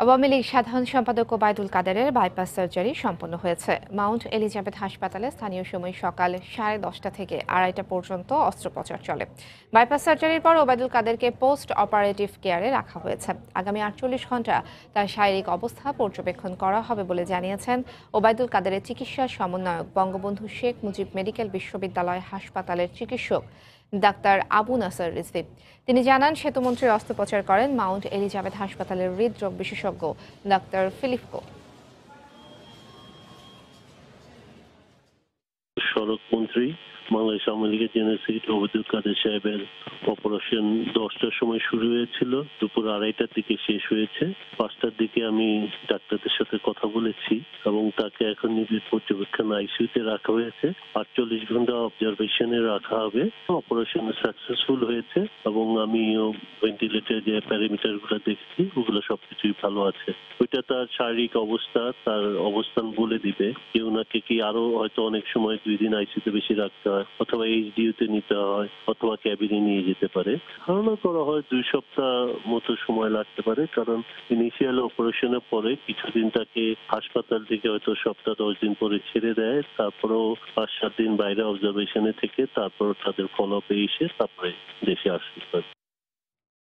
আওয়ামী লীগ সাধারণ সম্পাদক ওবায়দুল কাদেরের বাইপাস সার্জারি সম্পন্ন হয়েছে। মাউন্ট এলিজাবেথ হাসপাতালে স্থানীয় সময় সকাল 10:30 থেকে 2:30 পর্যন্ত অস্ত্রোপচার চলে। বাইপাস সার্জারির পর ওবায়দুল কাদেরকে পোস্ট অপারেটিভ কেয়ারে রাখা হয়েছে। আগামী 48 ঘন্টা তার শারীরিক অবস্থা পর্যবেক্ষণ করা হবে বলে জানিয়েছেন ওবায়দুল কাদেরের চিকিৎসা সমন্বয়ক, বঙ্গবন্ধু শেখ মুজিব মেডিকেল বিশ্ববিদ্যালয় হাসপাতালের চিকিৎসক ডাক্তার আবু নাসর রিজভী। তিনি জানান, সেতুমন্ত্রীর অস্ত্রোপচার করেন মাউন্ট এলিজাবেথ হাসপাতালের হৃদরোগ বিশেষজ্ঞ ডাক্তার ফিলিপকো। সড়ক মন্ত্রী বাংলাদেশ আওয়ামী লীগের জেনারেল সেক্রেটারি ওবায়দুল কাদের সাহেবের অপারেশন 10টার সময় শুরু হয়েছিল, দুপুর 2:30টার দিকে শেষ হয়েছে। 5টার দিকে আমি ডাক্তারদের সাথে কথা বলেছি এবং তাকে এখন নিবিড় পর্যবেক্ষণ আইসিইউতে রাখা হয়েছে। 48 ঘন্টা অবজারভেশনে রাখা হবে। অপারেশন সাকসেসফুল হয়েছে এবং আমিও ভেন্টিলেটর যে প্যারামিটার গুলো দেখছি ওগুলো সবকিছুই ভালো আছে। ওইটা তার শারীরিক অবস্থা, তার অবস্থান বলে দিবে যে ওনাকে কি আরো হয়তো অনেক সময় 2 দিন আইসিইউতে বেশি রাখতে হয়, অথবা এইচডিইউতে নিতে হয়, অথবা ক্যাবিনে নিয়ে যেতে পারে। ধারণা করা হয় 2 সপ্তাহ মতো সময় লাগতে পারে, কারণ ইনিশিয়াল অপারেশনের পরে কিছুদিন তাকে হাসপাতাল থেকে হয়তো সপ্তাহ 10 দিন পরে ছেড়ে দেয়, তারপরেও 5-7 দিন বাইরে অবজারভেশনে থেকে তারপর তাদের ফলো আপে এসে তারপরে দেশে আসতে পারে।